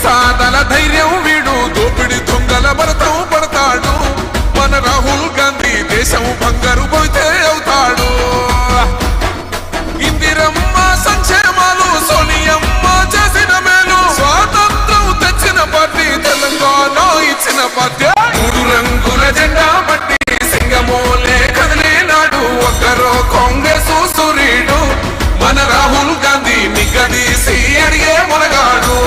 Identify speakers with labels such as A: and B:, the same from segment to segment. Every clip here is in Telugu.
A: సాదల ధైర్యం వీడు దోపిడి దొంగల భరతం పడతాడు మన రాహుల్ గాంధీ దేశం బంగారు పోతే అవుతాడు ఇందిరమ్మ సంక్షేమాలు సోనియమ్మ చేసిన మేలు స్వాతంత్రం తెచ్చిన పార్టీ తెలంగాణ ఇచ్చిన పార్టీ మూడు రంగుల జెండా పట్టి సింగమోలే కదిలినాడు ఒక్కరో కాంగ్రెస్ సూర్యుడు మన రాహుల్ గాంధీ నిగదీసి అడిగే మొనగాడు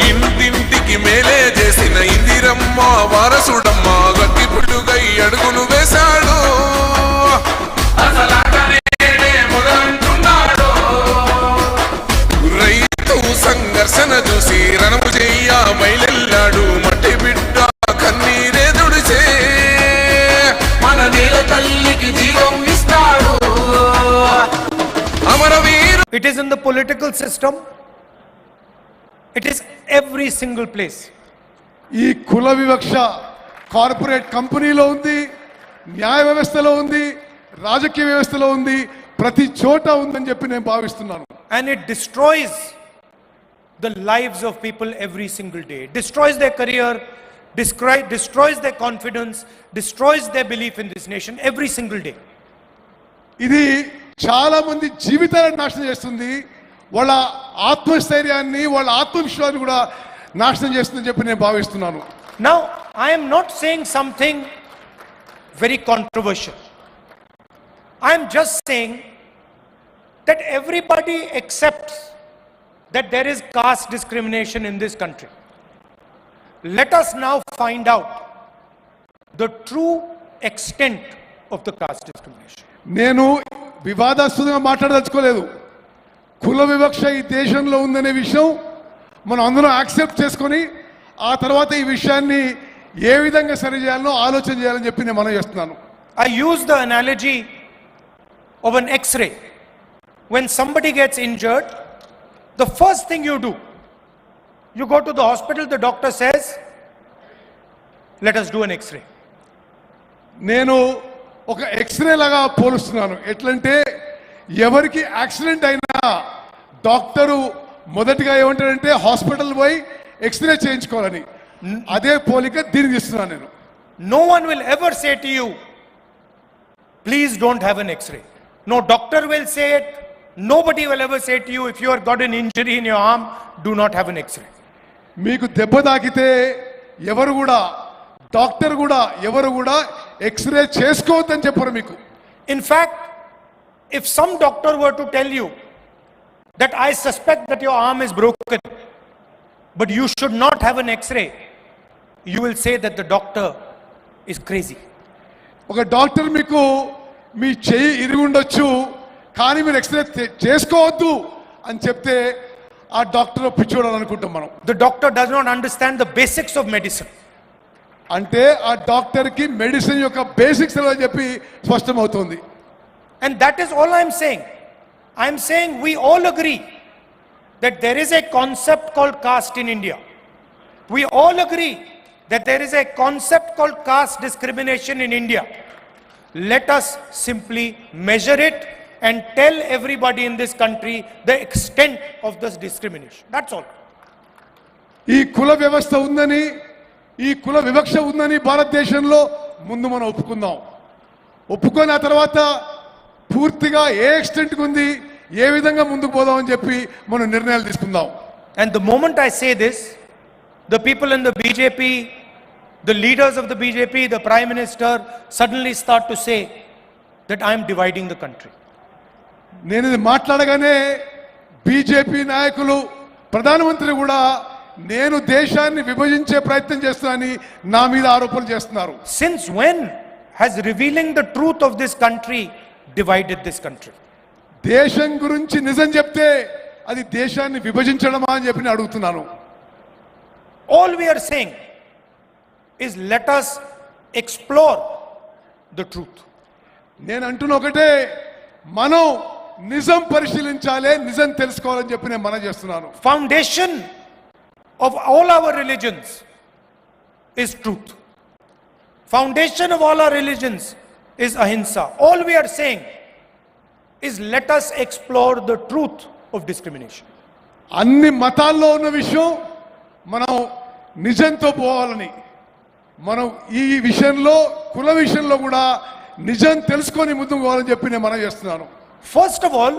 A: ఇంటింటికి మేలే చేసిన ఇందిరమ్మ వారసుడమ్మ గట్టి పుట్టుగై అడుగులు వేశాడు రైతు సంఘర్షణ చూసి రణము చెయ్య మైలెల్లాడు మట్టి బిడ్డ కన్నీరే దుడిచే మన నేల తల్లికి జీవం ఇస్తాడు అమరవీరు.
B: It is in the political system. It is every single place.
C: ఈ కుల వివక్ష కార్పొరేట్ కంపెనీలో ఉంది, న్యాయ వ్యవస్థలో ఉంది, రాజకీయ వ్యవస్థలో ఉంది, ప్రతి చోట ఉందని చెప్పి నేను భావిస్తున్నాను.
B: And it destroys the lives of people every single day. It destroys their career, destroys their confidence, destroys their belief in this nation every single day.
C: ఇది చాలా మంది జీవితాలను నాశనం చేస్తుంది, వాళ్ళ ఆత్మస్థైర్యాన్ని వాళ్ళ ఆత్మవిశ్వాసాన్ని కూడా నాశనం చేస్తుందని చెప్పి నేను భావిస్తున్నాను.
B: Now I am not saying something very controversial. I am just saying that everybody accepts that there is caste discrimination in this country. Let us now find out the true extent of the caste discrimination.
C: నేను వివాదాస్పదంగా మాట్లాడదలుచుకోలేదు. కుల వివక్ష ఈ దేశంలో ఉందనే విషయం మనం అందరం యాక్సెప్ట్ చేసుకొని ఆ తర్వాత ఈ విషయాన్ని ఏ విధంగా సరిచేయాలనో ఆలోచన చేయాలని చెప్పి నేను మనం చేస్తున్నాను.
B: I use the analogy of an X-ray. When somebody gets injured, the first thing you do, you go to the hospital, the doctor says, let us do an X-ray.
C: నేను ఒక ఎక్స్రే లాగా పోలుస్తున్నాను. ఎట్లంటే ఎవరికి యాక్సిడెంట్ అయినా డాక్టరు మొదటిగా ఏమంటాడంటే హాస్పిటల్ పోయి ఎక్స్రే చేయించుకోవాలని. అదే పోలిక దీనికి ఇస్తున్నాను నేను.
B: No one will ever say to you, please don't have an X-ray. No doctor will say it. Nobody will ever say to you, if you have got an injury in your arm, do not have an X-ray.
C: మీకు దెబ్బ తాకితే ఎవరు కూడా డాక్టర్ కూడా ఎవరు కూడా ఎక్స్రే చేసుకోవద్దని చెప్పరు మీకు.
B: In fact, if some doctor were to tell you that I suspect that your arm is broken, but you should not have an X-ray, you will say that the doctor is crazy.
C: ఒక డాక్టర్ మీకు మీ చెయ్యి ఇరుగుండొచ్చు కానీ మీరు ఎక్స్రే చేసుకోవద్దు అని చెప్తే ఆ డాక్టర్ పిచ్చోడని అనుకుంటాం మనం.
B: The doctor does not understand the basics of medicine.
C: అంటే ఆ డాక్టర్ కి మెడిసిన్ యొక్క బేసిక్స్ అని చెప్పి స్పష్టమవుతుంది.
B: And that is all I am saying. I am saying we all agree that there is a concept called caste in India. We all agree that there is a concept called caste discrimination in India. Let us simply measure it and tell everybody in this country the extent of this discrimination. That's all.
C: ఈ కుల వ్యవస్థ ఉందని, ఈ కుల వివక్ష ఉందని భారతదేశంలో ముందు మనం ఒప్పుకుందాం. ఒప్పుకొని ఆ తర్వాత పూర్తిగా ఏ ఎక్స్టెంట్కి ఉంది, ఏ విధంగా ముందుకు పోదాం అని చెప్పి మనం నిర్ణయాలు తీసుకుందాం.
B: And the moment I say this, the people in the BJP, the leaders of the BJP, the Prime Minister suddenly start to say that I am dividing the country.
C: నేను ఇది మాట్లాడగానే బీజేపీ నాయకులు, ప్రధానమంత్రి కూడా నేను దేశాన్ని విభజించే ప్రయత్నం చేస్తానని నా మీద ఆరోపణలు చేస్తున్నారు.
B: Since when has revealing the truth of this country divided this country?
C: దేశం గురించి నిజం చెప్తే అది దేశాన్ని విభజించడమా అని చెప్పి నేను అడుగుతున్నాను.
B: All we are saying is let us explore the truth.
C: నేను అంటున్న ఒకటే, మనం నిజం పరిశీలించాలి, నిజం తెలుసుకోవాలని చెప్పి నేను మనం చేస్తున్నాను.
B: Foundation of all our religions is truth. Foundation of all our religions is ahimsa. All we are saying is let us explore the truth of discrimination.
C: అన్ని మతాల్లో ఉన్న విషయం మనం నిజంతో పోవాలని, మనం ఈ విషయంలో కుల విషయంలో కూడా నిజం తెలుసుకొని ముందుకు పోవాలని చెప్పి నేను మనం చేస్తున్నాను.
B: First of all,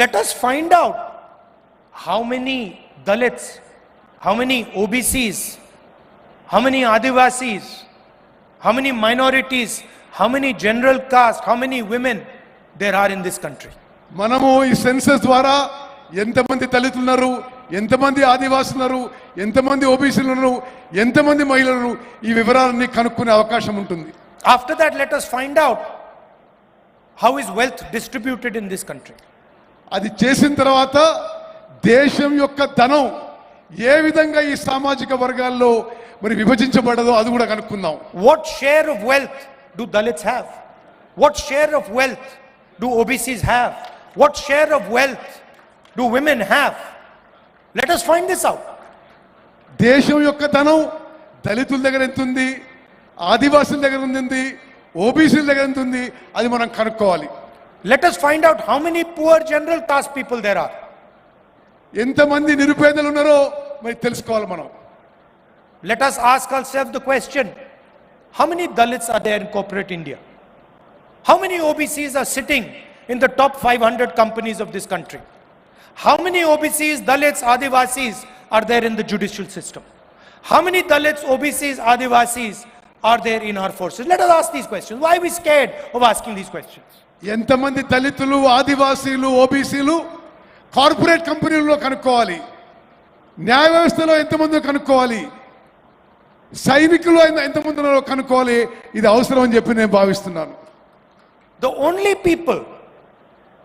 B: let us find out how many Dalits, how many OBCs, how many Adivasis, how many minorities, how many general caste, how many women there are in this country.
C: మనము ఈ సెన్సస్ ద్వారా ఎంతమంది దళితులు ఉన్నారు, ఎంతమంది ఆదివాసులు ఉన్నారు, ఎంతమంది ఓబీసీలు ఉన్నారు, ఎంతమంది మహిళలు ఉన్నారు, ఈ వివరాలన్నీ కనుక్కునే అవకాశం ఉంటుంది.
B: After that, let us find out how is wealth distributed in this country.
C: అది చేసిన తర్వాత దేశం యొక్క ధనం ఏ విధంగా ఈ సామాజిక వర్గాల్లో మరి విభజించబడదో అది కూడా కనుక్కుందాం.
B: What share of wealth do Dalits have? What share of wealth do OBCs have? What share of wealth do women have? Let us find this out.
C: దేశం యొక్క ధనం దళితుల దగ్గర ఎంత ఉంది, ఆదివాసుల దగ్గర ఉంది, ఓబీసీల దగ్గర ఎంత ఉంది, అది మనం కనుక్కోవాలి.
B: Let us find out how many poor general caste people there are.
C: ఎంతమంది నిరుపేదలు ఉన్నారో మరి తెలుసుకోవాలి మనం.
B: Let us ask ourselves the question, how many Dalits are there in corporate India? How many OBCs are sitting in the top 500 companies of this country? How many OBCs, Dalits, Adivasis are there in the judicial system? How many Dalits, OBCs, Adivasis are there in our forces? Let us ask these questions. Why are we scared of asking these questions?
C: ఎంతమంది దళితులు, ఆదివాసీలు, ఓబీసీలు కార్పొరేట్ కంపెనీల్లో కనుక్కోవాలి, న్యాయ వ్యవస్థలో ఎంతమంది కనుక్కోవాలి, సైనికులు ఎంతమంది ఉన్నారో కనుక్కోవాలి. ఇది అవసరం అని చెప్పి నేను భావిస్తున్నాను.
B: The only people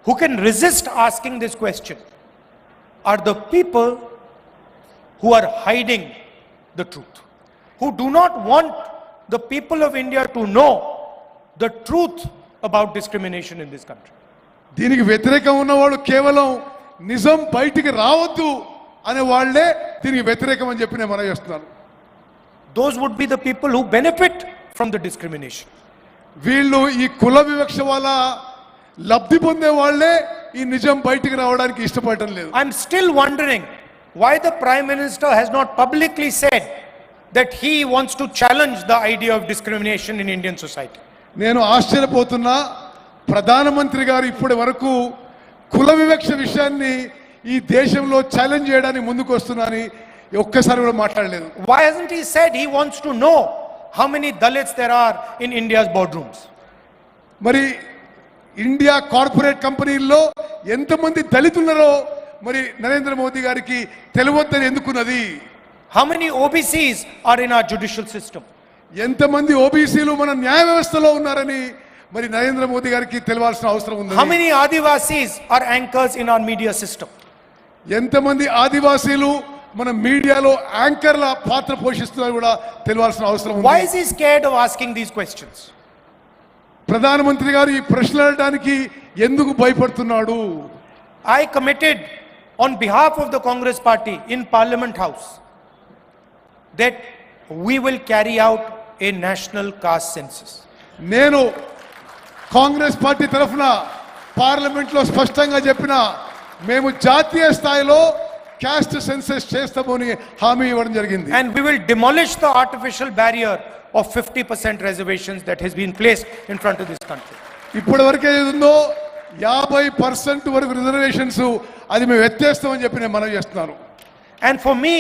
B: who can resist asking this question are the people who are hiding the truth, who do not want the people of India to know the truth about discrimination in this country.
C: దీనికి వ్యతిరేకం ఉన్నవాడు కేవలం నిజం బయటికి రావద్దు అనే వాళ్ళే దీనికి వ్యతిరేకం అని చెప్పి నేను మనం చేస్తున్నాను.
B: Those would be the people who benefit from the discrimination.
C: వీళ్ళు ఈ కుల వివక్ష వల్ల లబ్ధి పొందే వాళ్ళే ఈ నిజం బయటికి రావడానికి ఇష్టపడటం లేదు.
B: I'm still wondering why the Prime Minister has not publicly said that he wants to challenge the idea of discrimination in Indian society.
C: నేను ఆశ్చర్యపోతున్నా, ప్రధానమంత్రి గారు ఇప్పటి వరకు కుల వివక్ష విషయాన్ని ఈ దేశంలో ఛాలెంజ్ చేయడానికి ముందుకు వస్తున్నారని ఒక్కసారి కూడా మాట్లాడలేదు.
B: Why hasn't he said he wants to know how many Dalits there are in India's boardrooms?
C: మరి ఇండియా కార్పొరేట్ కంపెనీల్లో ఎంతమంది దళితులున్నారో మరి నరేంద్ర మోదీ గారికి తెలియవద్దని ఎందుకున్నది?
B: How many OBCs are in our judicial system?
C: ఎంతమంది ఓబీసీలు మన న్యాయ వ్యవస్థలో ఉన్నారని మరి నరేంద్ర మోదీ గారికి తెలియాల్సిన అవసరం ఉంది.
B: How many Adivasis are anchors in our media system?
C: ఎంతమంది ఆదివాసీలు మన మీడియాలో యాంకర్ల పాత్ర పోషిస్తున్నారు కూడా తెలియాల్సిన అవసరం ఉంది.
B: Why is he scared of asking these questions?
C: ప్రధానమంత్రి గారు ఈ ప్రశ్నలు అడగడానికి ఎందుకు భయపడుతున్నాడు?
B: I committed on behalf of the Congress party in Parliament House that we will carry out a national caste census.
C: నేను కాంగ్రెస్ పార్టీ తరఫున పార్లమెంట్ లో స్పష్టంగా చెప్పిన మేము జాతీయ స్థాయిలో క్యాస్ట్ సెన్సస్ చేస్తామని హామీ ఇవ్వడం జరిగింది.
B: And we will demolish the artificial barrier of 50% reservations that has been placed in front of this country.
C: ఇప్పటి వరకు ఏది ఉందో 50% వరకు రిజర్వేషన్స్ అది మేము ఎత్తేస్తామని చెప్పి నేను మనవి చేస్తున్నాను.
B: And for me,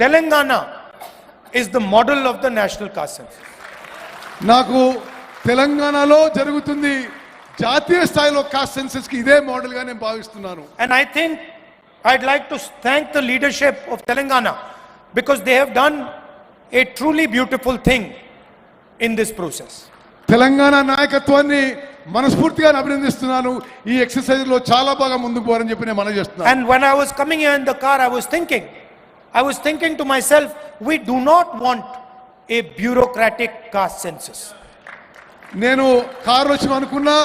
B: Telangana is the model of the national caste census.
C: నాకు తెలంగాణలో జరుగుతుంది జాతీయ స్థాయిలో కాస్ట్ సెన్సస్ కి ఇదే మోడల్ గా నేను భావిస్తున్నాను.
B: And I think I'd like to thank the leadership of Telangana because they have done a truly beautiful thing in this process.
C: Telangana నాయకత్వాన్ని మనస్ఫూర్తిగా అభినందిస్తున్నాను. ఈ ఎక్సర్సైజ్ లో చాలా బాగా ముందుకు పోవాలని చెప్పి నేను మనవి చేస్తున్నాను.
B: And when I was coming here in the car, I was thinking to myself, we do not want a bureaucratic caste census.
C: నేను కారు వచ్చి అనుకున్నా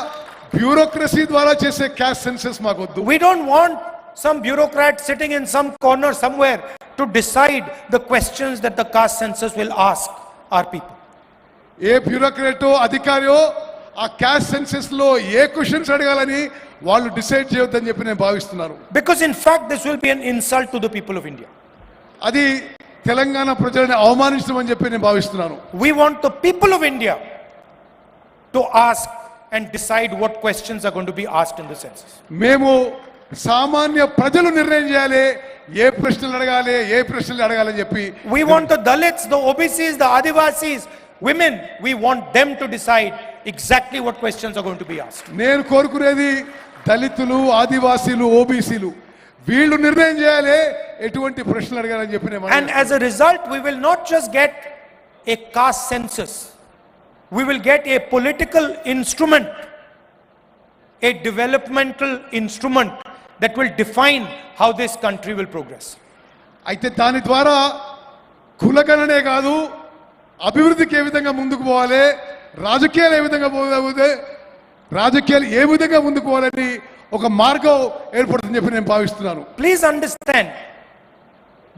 C: బ్యూరోక్రసీ ద్వారా చేసే క్యాస్ట్ సెన్సస్ మాకు వద్దు.
B: We don't want some bureaucrat sitting in some corner somewhere to decide the questions that the caste census will ask our people.
C: ఏ బ్యూరోక్రేటో అధికారియో ఆ క్యాస్ట్ సెన్సస్ లో ఏ క్వశ్చన్స్ అడగాలని వాళ్ళు డిసైడ్ చేయొద్దని చెప్పి నేను భావిస్తున్నాను.
B: Because in fact this will be an insult to the people of India.
C: అది తెలంగాణ ప్రజలను అవమానించడం అని చెప్పి నేను భావిస్తున్నాను.
B: We want the people of India to ask and decide what questions are going to be asked in the census.
C: మేము సామాన్య ప్రజలు నిర్ణయం చేయాలి ఏ ప్రశ్నలు అడగాలి ఏ ప్రశ్నలు అడగాలని చెప్పి.
B: We want the Dalits, the OBCs, the Adivasis, women, we want them to decide exactly what questions are going to be asked.
C: నేను కోరుకునేది దళితులు ఆదివాసీలు ఓబీసీలు వీళ్ళు నిర్ణయం చేయాలి ఎటువంటి ప్రశ్నలు అడగాలని చెప్పి నేను.
B: And as a result we will not just get a caste census, we will get a political instrument, a developmental instrument that will define how this country will progress.
C: అయితే దాని ద్వారా కులగణనే కాదు అభివృద్ధికి ఏ విధంగా ముందుకు పోవాలి రాజకీయాలు ఏ విధంగా పోవాలి రాజకీయాలు ఏ విధంగా ముందుకు పోవాలని ఒక మార్గం ఏర్పడుతుందని చెప్పి నేను భావిస్తున్నాను.
B: Please understand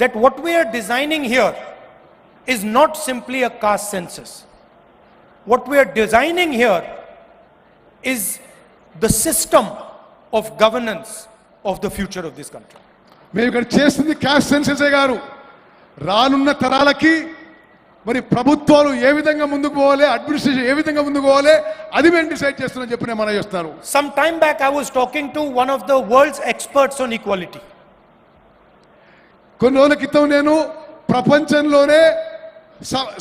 B: that what we are designing here is not simply a caste census. What we are designing here is the system of governance of the future of this country.
C: మేము ఇక్కడ చేస్తుంది క్యాస్ట్ సెన్ససే గారు రానున్న తరాలకి మరి ప్రభుత్వాలు ఏ విధంగా ముందుకు పోవాలి అడ్మినిస్ట్రేషన్ ఏ విధంగా ముందుకు పోవాలి అది మేము డిసైడ్ చేస్తున్నామని చెప్పి నేను మనం చేస్తాను.
B: Some time back I was talking to one of the world's experts on equality.
C: కొన్ని రోజుల క్రితం నేను ప్రపంచంలోనే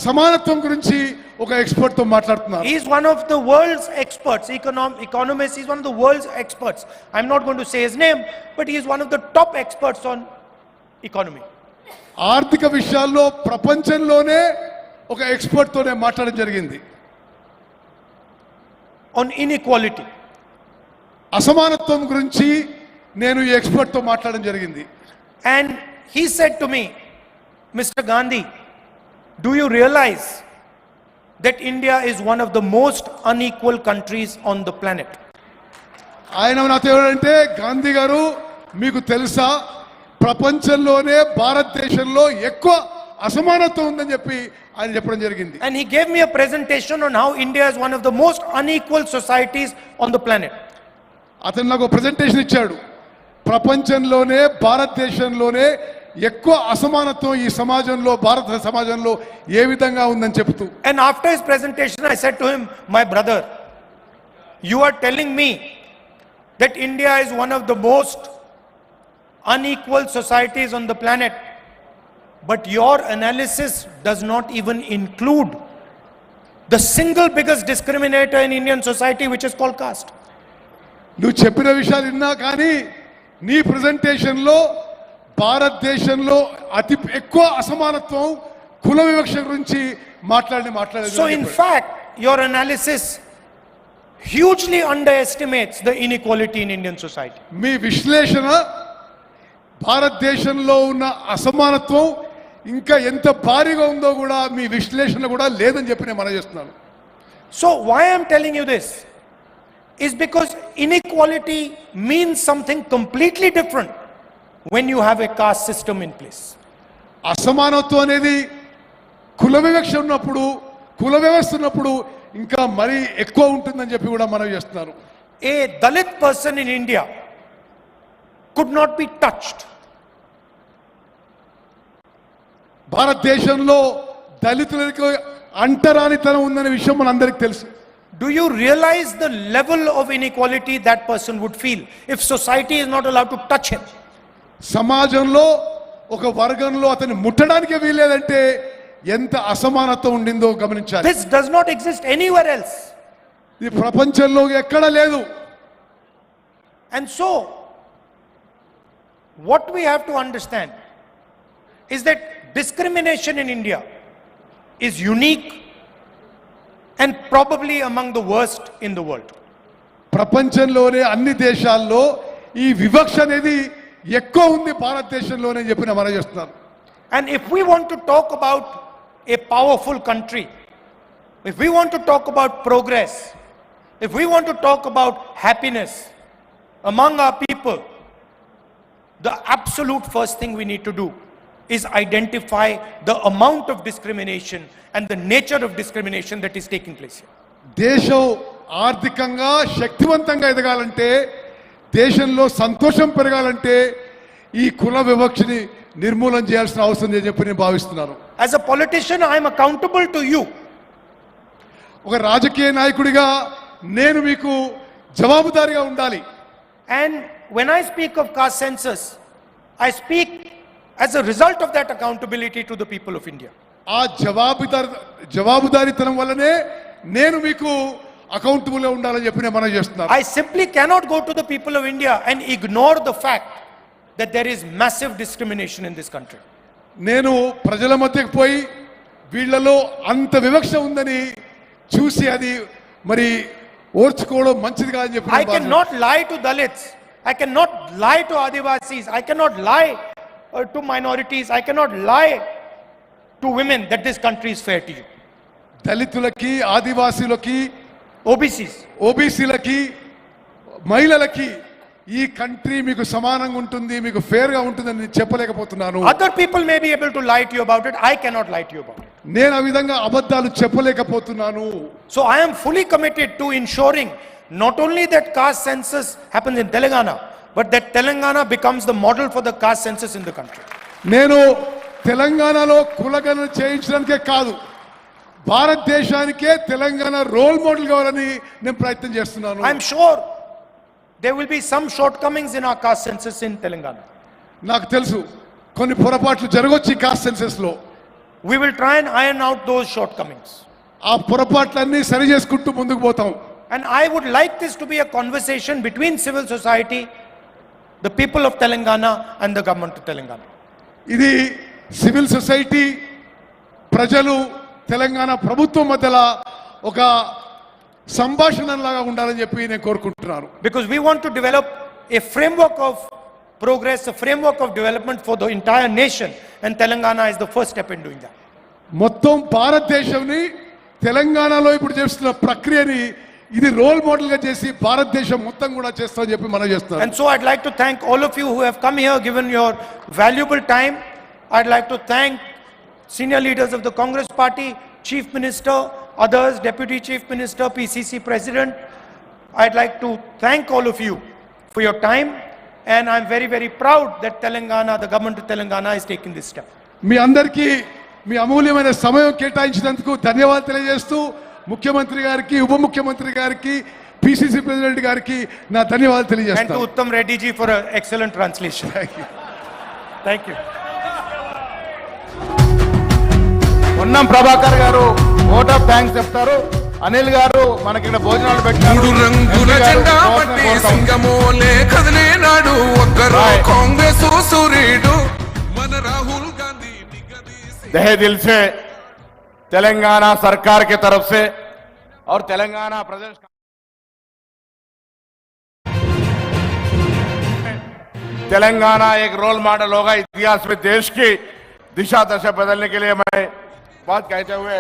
C: సమానత్వం గురించి ఒక ఎక్స్పర్ట్ తో మాట్లాడుతున్నాను.
B: He is one of the world's experts, economist. He is one of the world's experts. I'm not going to say his name, but he is one of the top experts on economy.
C: ఆర్థిక విషయాల్లో ప్రపంచంలోనే ఒక ఎక్స్పర్ట్ తోనే మాట్లాడడం జరిగింది.
B: On inequality.
C: అసమానత్వం గురించి నేను ఈ ఎక్స్పర్ట్ తో మాట్లాడడం జరిగింది.
B: And he said to me, Mr. Gandhi, do you realize that India is one of the most unequal countries on the planet?
C: ఆయన నాతో ఏమంటే గాంధీ గారు మీకు తెలుసా ప్రపంచంలోనే భారతదేశంలో ఎక్కువ అసమానత్వం ఉందని చెప్పి ఆయన చెప్పడం జరిగింది.
B: And he gave me a presentation on how India is one of the most unequal societies on the planet.
C: అతను నాకు ప్రెజెంటేషన్ ఇచ్చాడు ప్రపంచంలోనే భారతదేశంలోనే ఎక్కువ అసమానత్వం ఈ సమాజంలో భారత సమాజంలో ఏ విధంగా ఉందని చెప్తూ.
B: And after his presentation I said to him, my brother, you are telling me that India is one of the most unequal societies on the planet, but your analysis does not even include the single biggest discriminator in Indian society, which is called caste.
C: నువ్వు చెప్పిన విషయాలు విన్నా కానీ నీ ప్రెజెంటేషన్లో భారతదేశంలో అతి ఎక్కువ అసమానత్వం కుల వివక్ష గురించి మాట్లాడలేదు.
B: So in fact your analysis hugely underestimates the inequality in Indian society.
C: మీ విశ్లేషణ భారతదేశంలో ఉన్న అసమానత్వం ఇంకా ఎంత భారీగా ఉందో కూడా మీ విశ్లేషణ కూడా లేదని చెప్పి నేను మనం చేస్తున్నాను.
B: So why I am telling you this is because inequality means something completely different when you have a caste system in place.
C: అసమానత్వం అనేది కుల వివక్ష ఉన్నప్పుడు కుల వ్యవస్థ ఉన్నప్పుడు ఇంకా మరీ ఎక్కువ ఉంటుందని చెప్పి కూడా మనం చేస్తున్నారు.
B: A Dalit person in India could not be touched.
C: భారతదేశంలో దళితులకు అంటరానితనం ఉందనే విషయం మనందరికీ తెలుసు.
B: Do you realize the level of inequality that person would feel if society is not allowed to touch him?
C: సమాజంలో ఒక వర్గంలో అతన్ని ముట్టడానికి వీలేదంటే ఎంత అసమానత్వం ఉండిందో గమనించాలి.
B: This does not exist anywhere else.
C: ఇది ప్రపంచంలో ఎక్కడ లేదు.
B: And so what we have to understand is that discrimination in India is unique and probably among the worst in the world.
C: ప్రపంచంలోనే అన్ని దేశాల్లో ఈ వివక్ష అనేది ఎక్కువ ఉంది భారతదేశంలోనే చెప్పిన మనం చేస్తున్నాం.
B: And if we want to talk about a powerful country, if we want to talk about progress, if we want to talk about happiness among our people, the absolute first thing we need to do is identify the amount of discrimination and the nature of discrimination that is taking place here.
C: దేశం ఆర్థికంగా శక్తివంతంగా ఎదగాలంటే, దేశంలో సంతోషం పెరగాలంటే ఈ కుల వివక్షని నిర్మూలన చేయాల్సిన అవసరం ఉందని చెప్పి నేను భావిస్తున్నాను.
B: As a politician, I am accountable to you.
C: ఒక రాజకీయ నాయకుడిగా నేను మీకు జవాబుదారీగా ఉండాలి.
B: And when I speak of caste census, I speak as a result of that accountability to the people of India.
C: ఆ జవాబుదారీతనం వల్లనే నేను మీకు అకౌంటబుల్ గా ఉండాలని చెప్పి నేను మనం చేస్తున్నాను.
B: I simply cannot go to the people of India and ignore the fact that there is massive discrimination in this country.
C: నేను ప్రజల మధ్యకు పోయి వీళ్ళలో అంత వివక్ష ఉందని చూసి అది మరి ఓర్చుకోవడం మంచిది కాదని చెప్పి
B: I cannot lie to Dalits. I cannot lie to Adivasis. I cannot lie to minorities. I cannot lie to women that this country is fair to you.
C: దళితులకి, ఆదివాసీలకి,
B: OBCs.
C: ఓబీసీలకి, మహిళలకి ఈ కంట్రీ మీకు సమానంగా ఉంటుంది, మీకు ఫేర్ గా ఉంటుందని నేను చెప్పలేకపోతున్నాను.
B: Other people may be able to lie to you about it. I cannot lie to you about it.
C: నేను ఆ విధంగా అబద్ధాలు చెప్పలేకపోతున్నాను.
B: So I am fully committed to ensuring not only that caste census happens in Telangana, but that Telangana becomes the model for the caste census in the country.
C: నేను తెలంగాణలో కులగణన చేయించడానికే కాదు, భారతదేశానికే తెలంగాణ రోల్ మోడల్ కావాలని నేను ప్రయత్నం చేస్తున్నాను.
B: I am sure there will be some shortcomings in our caste census in Telangana.
C: నాకు తెలుసు కొన్ని పొరపాట్లు జరగొచ్చు కాస్ట్ సెన్సస్ లో.
B: We will try and iron out those shortcomings.
C: ఆ పొరపాట్లన్నీ సరి చేసుకుంటూ ముందుకు పోతాం.
B: And I would like this to be a conversation between civil society, the people of Telangana and the government of Telangana.
C: ఇది సివిల్ సొసైటీ, ప్రజలు, తెలంగాణ ప్రభుత్వం మధ్యలో ఒక సంభాషణలాగా ఉండాలని చెప్పి నేను కోరుకుంటున్నాను.
B: Because we want to develop a framework of progress, a framework of development for the entire nation, and Telangana is the first step in doing that.
C: మొత్తం భారతదేశంని తెలంగాణలో ఇప్పుడు చేస్తున్న ప్రక్రియని ఇది రోల్ మోడల్ గా చేసి భారతదేశం మొత్తం కూడా చేస్తామని చెప్పి మనం చేస్తున్నాం.
B: And so I'd like to thank all of you who have come here, given your valuable time. I'd like to thank senior leaders of the Congress Party, Chief Minister, others, Deputy Chief Minister, PCC President. I'd like to thank all of you for your time, and I'm very, very proud that Telangana, the government of Telangana is taking this step.
C: మీ అందరికీ మీ అమూల్యమైన సమయం కేటాయించినందుకు ధన్యవాదాలు తెలియజేస్తూ ముఖ్యమంత్రి గారికి, ఉప ముఖ్యమంత్రి గారికి, పిసిసి ప్రెసిడెంట్ గారికి నా ధన్యవాదాలు
B: And to
C: తెలియజేస్తాను.
B: Uttam Reddy ji for an excellent translation. Thank you.
D: Ponnam Prabhakar గారు ఓట్ ఆఫ్ థ్యాంక్స్ చెప్తారు. అనిల్ గారు మనకి ఇక్కడ భోజనాలు
A: మూడు రంగుల జెండా పట్టి సింగమోలే కదిలేనాడు ఒక్కరు కాంగ్రెస్ సూర్యుడు మన రాహుల్ గాంధీ నిగదీసి
D: तहे दिल से तेलंगाना सरकार के तरफ से और तेलंगाना प्रदेश तेलंगाना एक रोल मॉडल होगा इतिहास में, देश की दिशा दशा बदलने के लिए मैं बात कहते हुए